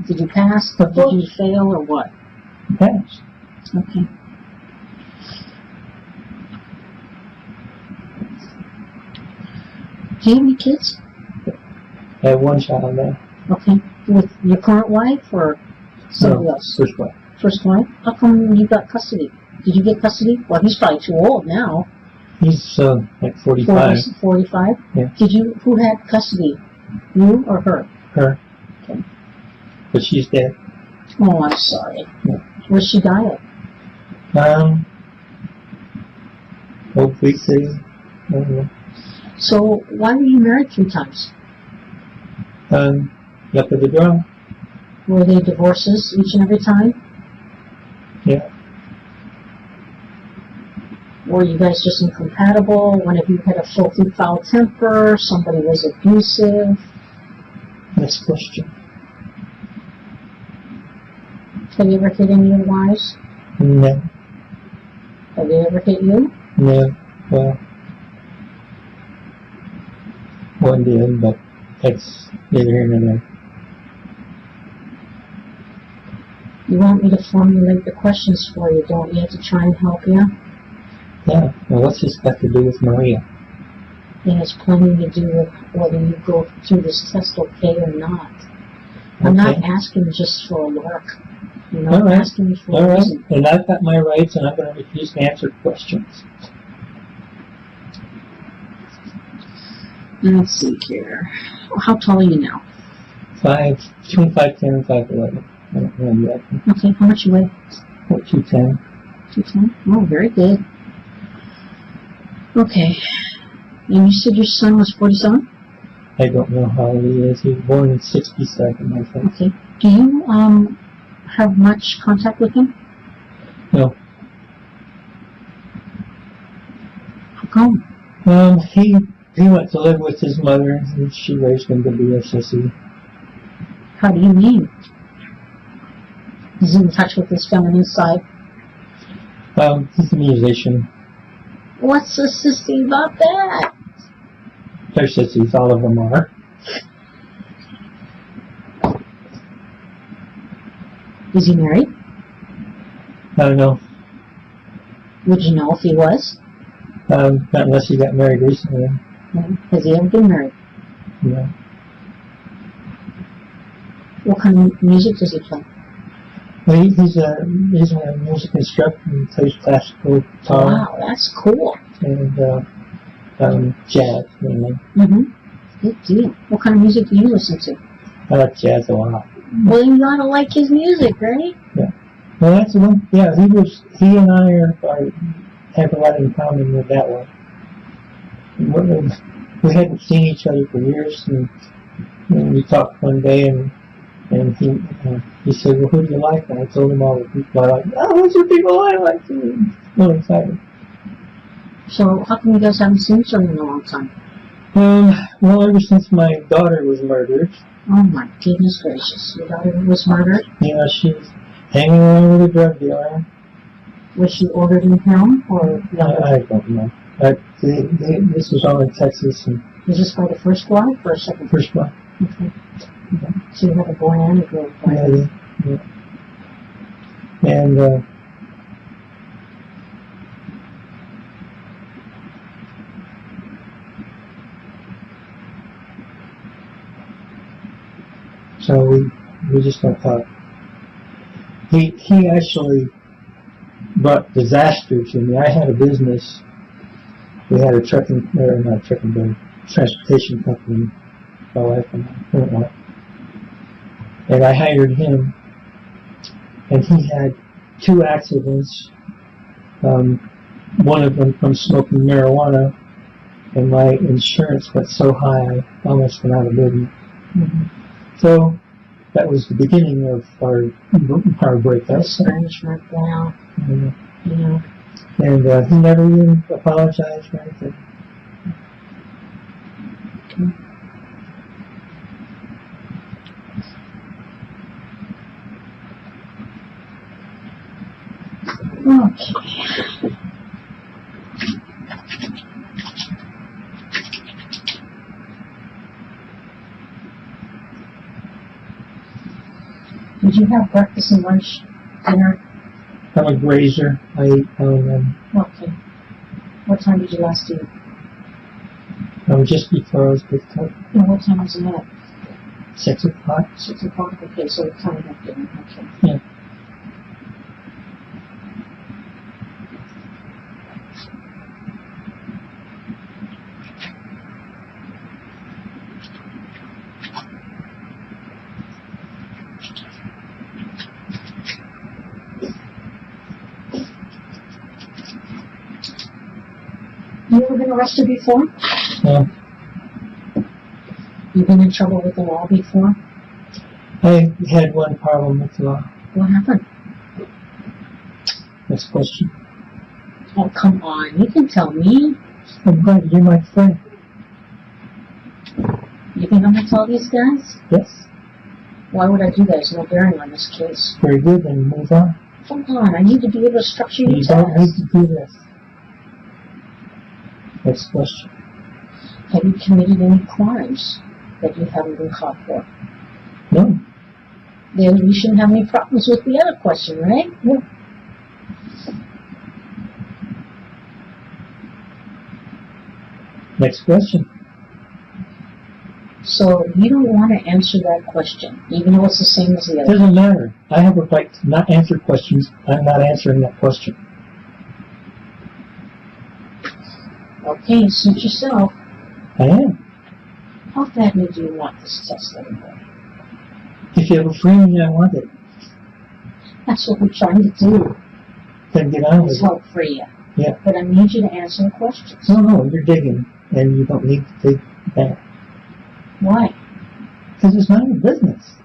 Did you pass? Did you fail or what? Passed. Okay. Do you have any kids? I have one child now. Okay. With your current wife or somebody else? First wife. First wife? How come you got custody? Did you get custody? Well, he's probably too old now. He's like 45. 45? Yeah. Who had custody? You or her? Her. Okay. But she's dead. Oh, I'm sorry. Yeah. Where'd she die at? Old Creek City. I don't know. So, why were you married 3 times? Luck of the draw. Were they divorces each and every time? Yeah. Were you guys just incompatible? One of you had a filthy, foul temper? Somebody was abusive? Next question. Have you ever hit any of your wives? No. Have they ever hit you? No. Well, one did, but that's neither here nor there. You want me to formulate the questions for you, don't you, to try and help you? Yeah. Well, what's this got to do with Maria? It has plenty to do with whether you go through this test okay or not. I'm not asking just for a lark. You know, I'm asking you for a reason. And I've got my rights, and I'm going to refuse to answer questions. Let's see here. How tall are you now? Between 5'10" and 5'11". I don't remember that. Okay, how much you weigh? 210. 210? Oh, very good. Okay. And you said your son was 47? I don't know how old he is. He was born in 67, I think. Okay. Do you have much contact with him? No. How come? He went to live with his mother, and she raised him to be a sissy. How do you mean? He's in touch with his feminine side? He's a musician. What's so sissy about that? They're sissies, all of them are. Is he married? I don't know. Would you know if he was? Not unless he got married recently. Has he ever been married? No. What kind of music does he play? Well, he's a music instructor and plays classical guitar. Wow, that's cool. And jazz mainly. Good deal. What kind of music do you listen to? I like jazz a lot. Well, you gotta like his music, right? Yeah. Well, that's the one. Yeah, he and I have a lot in common with that one. We hadn't seen each other for years, and we talked one day, and he said, "Well, who do you like?" And I told him all the people I like. Oh, those are people I like too. Really excited. So, how come you guys haven't seen each other in a long time? Well, ever since my daughter was murdered. Oh my goodness gracious! Your daughter was murdered? Yeah, she was hanging around with a drug dealer. Was she ordered in him, or no? I don't know. This was all in Texas. And was this by the first wife or second? First wife. Okay. So you have a boy and a girl, right? Yeah. And so we just don't talk. He actually brought disaster to me. I had a business. We had a transportation company, my wife and my current wife. And I hired him, and he had 2 accidents, one of them from smoking marijuana, and my insurance went so high I almost went out of business. So that was the beginning of our breakup. Estrangement, wow. Yeah. And he never even apologized or anything. Okay. Did you have breakfast and lunch, dinner? I'm a grazer. I eat Okay. What time did you last eat? Just before I was picked up. And what time was it at? 6 o'clock. 6 o'clock? Okay, so it's time of dinner. Okay. Yeah. You ever been arrested before? No. You been in trouble with the law before? I had one problem with the law. What happened? Next question. Oh, come on. You can tell me. I'm glad you're my friend. You think I'm going to tell these guys? Yes. Why would I do that? There's no bearing on this case. Very good, then move on. Come on. I need to be able to structure your You test. don't need to do this. Next question. Have you committed any crimes that you haven't been caught for? No. Then we shouldn't have any problems with the other question, right? Yeah. Next question. So you don't want to answer that question, even though it's the same as the It other. doesn't matter. I have a right to not answer questions. I'm not answering that question. Okay, suit yourself. I am. How badly do you want this test anyway? If you have a friend, I want it. That's what we're trying to do, Then get on with is it. help for you. Yeah. But I need you to answer the questions. No, you're digging, and you don't need to dig back. Why? Because it's not your business.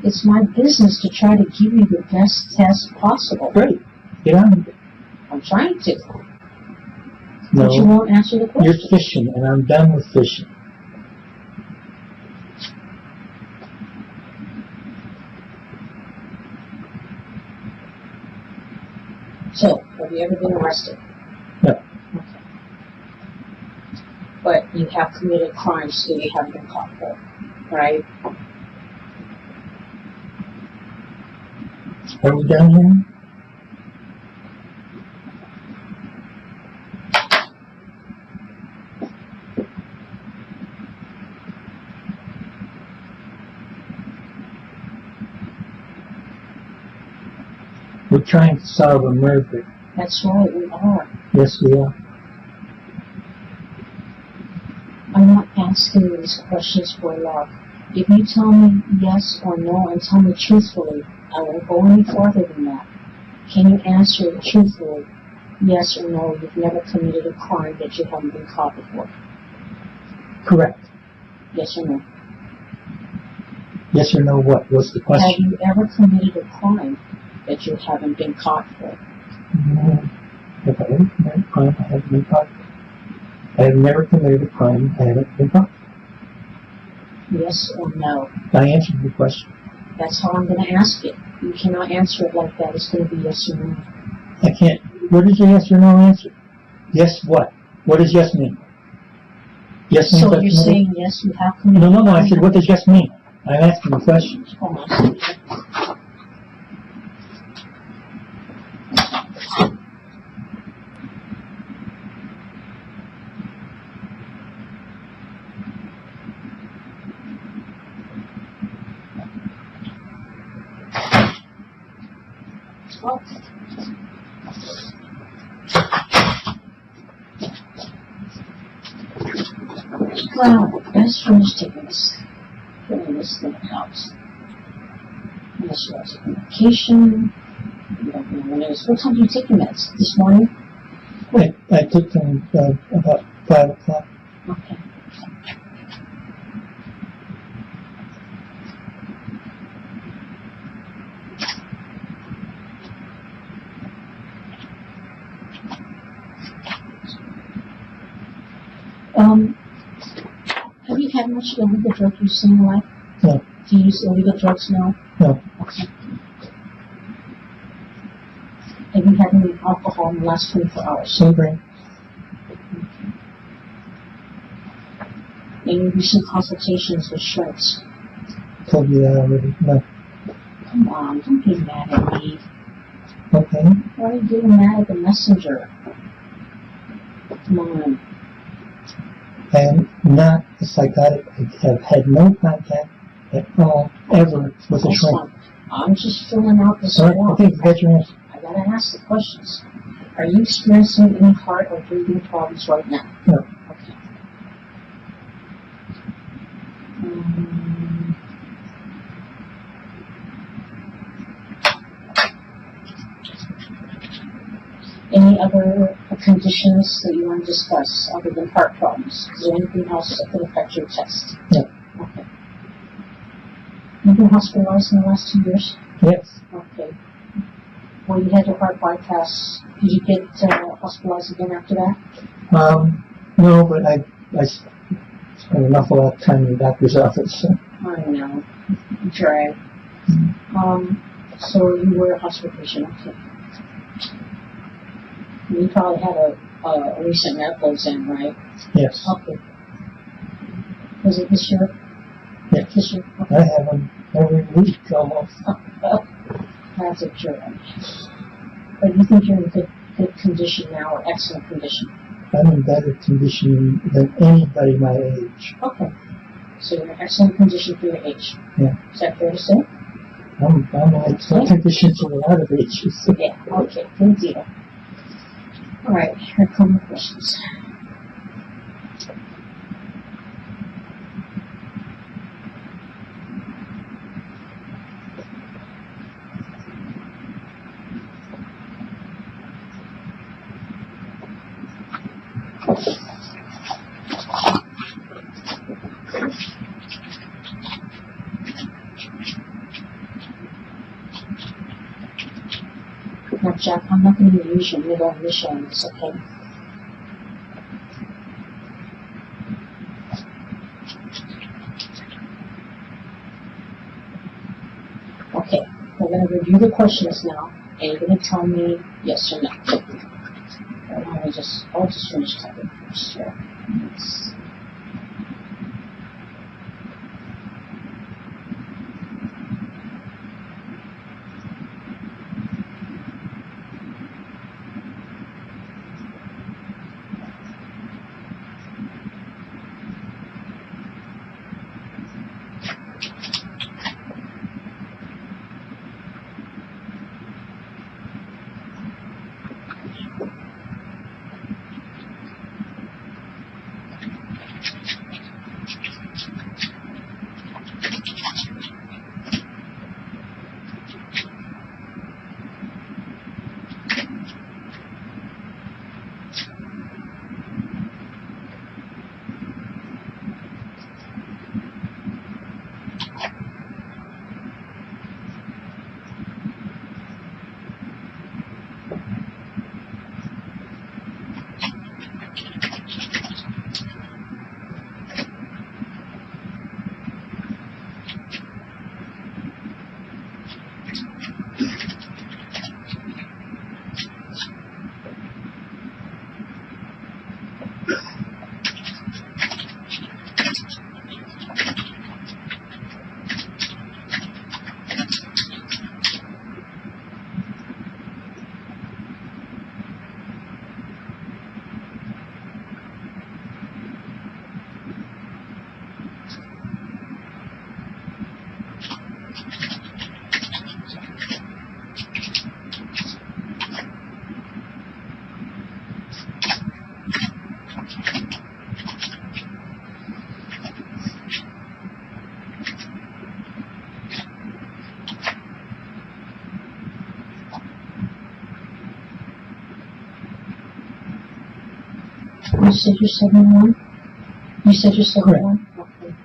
It's my business to try to give you the best test possible. Great. Get on with it. I'm trying to. No, But you won't answer the you're questions. fishing, and I'm done with fishing. So, have you ever been arrested? No. Okay. But you have committed crimes that you haven't been caught for, right? Are we done here? We're trying to solve a murder. That's right, we are. Yes, we are. I'm not asking you these questions for love. If you tell me yes or no and tell me truthfully, I won't go any farther than that. Can you answer truthfully, yes or no, you've never committed a crime that you haven't been caught before? Correct. Yes or no? Yes or no what? What's the question? Have you ever committed a crime that you haven't been caught for? No. If I ever committed a crime, I haven't been caught. I have never committed a crime I haven't been caught. Yes or no? I answered your question. That's how I'm going to ask it. You cannot answer it like that. It's going to be yes or no. I can't. What is your yes or no answer? Yes what? What does yes mean? Yes means So I've you're committed- saying yes, you have committed No, I said, what does yes mean? I'm asking you questions. Hold on a second. Well, let's finish taking this, filling this thing out. Unless you want to take a medication. You don't know when it is. What time do you take your meds? This morning? I took them about 5 o'clock. Okay. Have you had much illegal drug use in your life? No. Do you use illegal drugs now? No. Okay. Have you had any alcohol in the last 24 hours? Sobering. Any recent consultations with shrinks? Told you that already. No. Come on, don't be mad at me. Okay. Why are you getting mad at the messenger? Come on. I am not a psychotic. I have had no contact at all, ever, with a That's shrink. fine. I'm just filling out this All right, form. okay, got your answer. I gotta ask the questions. Are you experiencing any heart or breathing problems right now? No. Okay. Any other conditions that you want to discuss other than heart problems? Is there anything else that could affect your test? No. Okay. You've been hospitalized in the last 2 years? Yes. Okay. When you had your heart bypass, did you get hospitalized again after that? No, but I spent an awful lot of time in the doctor's office. So. I know. Drag. So you were a hospital patient, okay. You probably had a recent medical exam, right? Yes. Okay. Was it this year? Yes. This year? Okay. I have them every week almost. That's a jerk. But you think you're in good condition now, or excellent condition? I'm in better condition than anybody my age. Okay. So you're in excellent condition for your age. Yeah. Is that fair to say? I'm in excellent condition for a lot of ages. Yeah. Okay. Good deal. All right. Here come the questions. Now, Jack, I'm not going to use your middle initial on this, okay? Okay, we're going to review the questions now, and you're going to tell me yes or no. I'll just finish typing first here. Yes. You said you're 71? You said you're 71? Okay.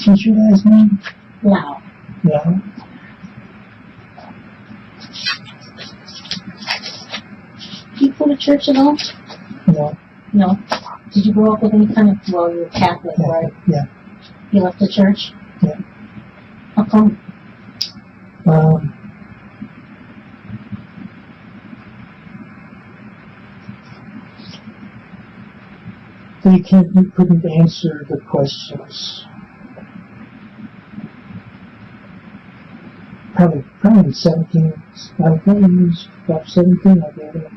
What's your last name? Lau. Yeah. Do you go to church at all? No. No. Did you grow up with any kind of, well, you're Catholic, Yeah. right? Yeah. You left the church? Yeah. How come? You couldn't answer the questions. Probably 17, I think it was about 17, I get it.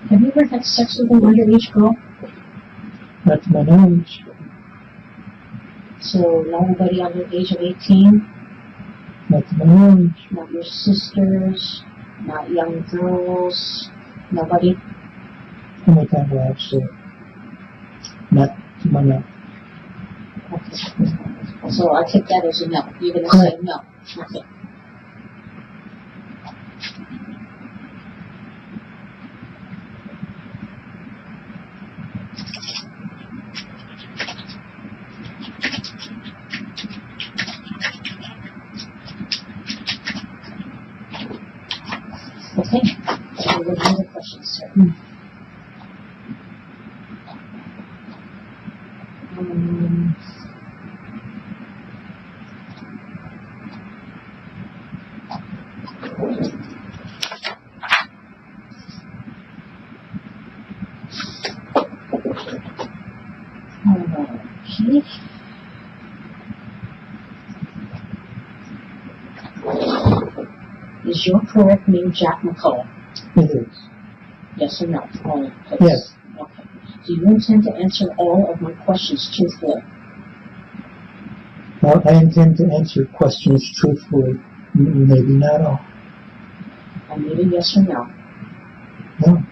Have you ever had sex with an underage girl? Not to my knowledge. So, nobody under the age of 18? Not to my knowledge. Not your sisters? Not young girls? Nobody? How many times have I had sex? Not to my knowledge. Okay. So, I take that as a no. You're going to Correct. say no. Okay. Okay. So, we have other questions, sir. Okay. Is your correct name Jack McCullough? It is. Yes or no? Only, please. Yes. Okay. Do you intend to answer all of my questions truthfully? Well, I intend to answer questions truthfully. Maybe not all. I need a yes or no. No.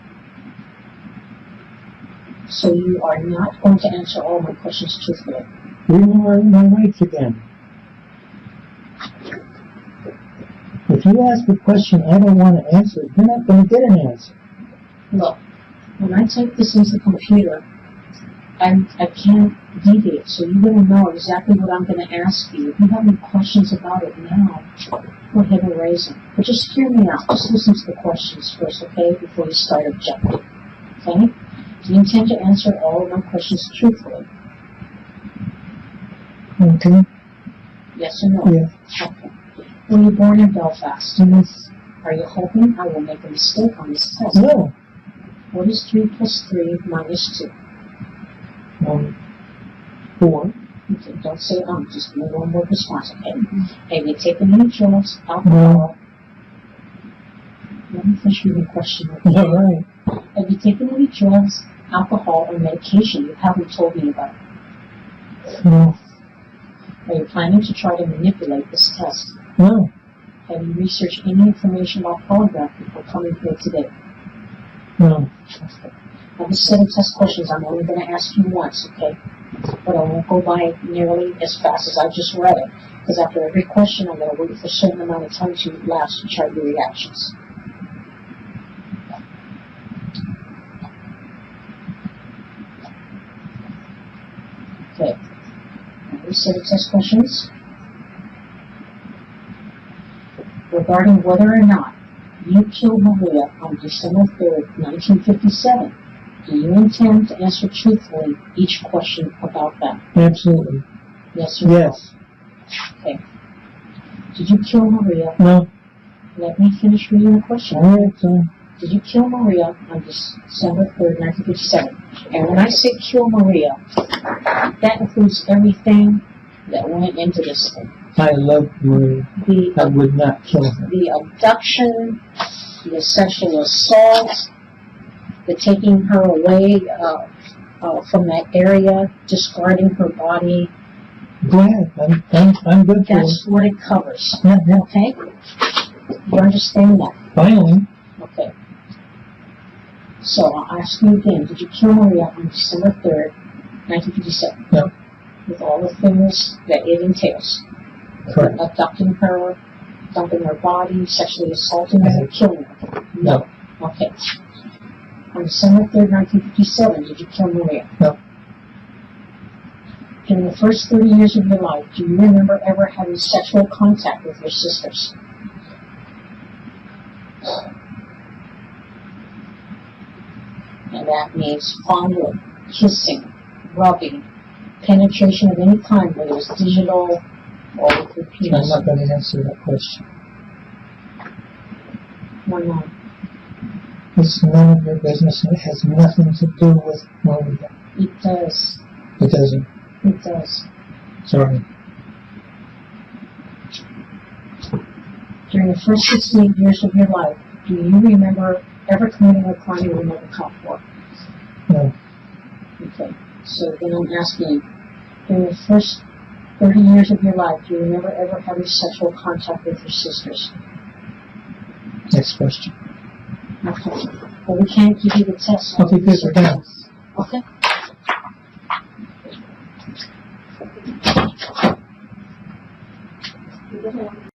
So you are not going to answer all my questions truthfully? We are in my rights again. If you ask a question I don't want to answer, you're not going to get an answer. Look, when I type this into the computer, I can't deviate, so you're going to know exactly what I'm going to ask you. If you have any questions about it now, go ahead and raise them. But just hear me out. Just listen to the questions first, okay, before you start objecting. Okay? Do you intend to answer all of my questions truthfully? Okay. Yes or no? Yeah. Okay. Were you born in Belfast? Yes. Are you hoping I will make a mistake on this test? No. What is 3 plus 3 minus 2? 4. Okay, don't say just give me one word response, okay? Have you taken any drugs, alcohol? Let me finish reading the question. Okay? All right. Have you taken any drugs, alcohol, or medication you haven't told me about? No. Are you planning to try to manipulate this test? No. Have you researched any information about Polygraph before coming here today? No. Okay. Now, this set of test questions I'm only going to ask you once, okay? But I won't go by nearly as fast as I just read it, because after every question, I'm going to wait for a certain amount of time to elapse to chart your reactions. Okay. Now, this set of test questions regarding whether or not you killed Maria on December 3rd, 1957. Do you intend to answer truthfully each question about that? Absolutely. Yes or no? Yes. Okay. Did you kill Maria? No. Let me finish reading the question. All right, so. Did you kill Maria on December 3rd, 1957? And when I say kill Maria, that includes everything that went into this thing. I love Maria. I would not kill her. The abduction, the sexual assault, the taking her away from that area, discarding her body. Go ahead. I'm good for it. That's what it covers. Yeah. Okay? You understand that? Finally. Okay. So I'll ask you again, did you kill Maria on December 3rd, 1957? No. With all the things that it entails? Correct. Abducting her, dumping her body, sexually assaulting her, killing her? No. Okay. On December 3rd, 1957, did you kill Maria? No. In the first 30 years of your life, do you remember ever having sexual contact with your sisters? And that means fondling, kissing, rubbing, penetration of any kind, whether it's digital or with your penis. I'm not going to answer that question. Why not? It's none of your business, and it has nothing to do with Maria. It does. It doesn't. It does. Sorry. During the first 68 years of your life, do you remember ever committing a crime you were never caught for? No. Okay. So then I'm asking you, during the first 30 years of your life, do you remember ever having sexual contact with your sisters? Next question. Okay. Well, we can't give you the test. Okay, good. We're done. Okay.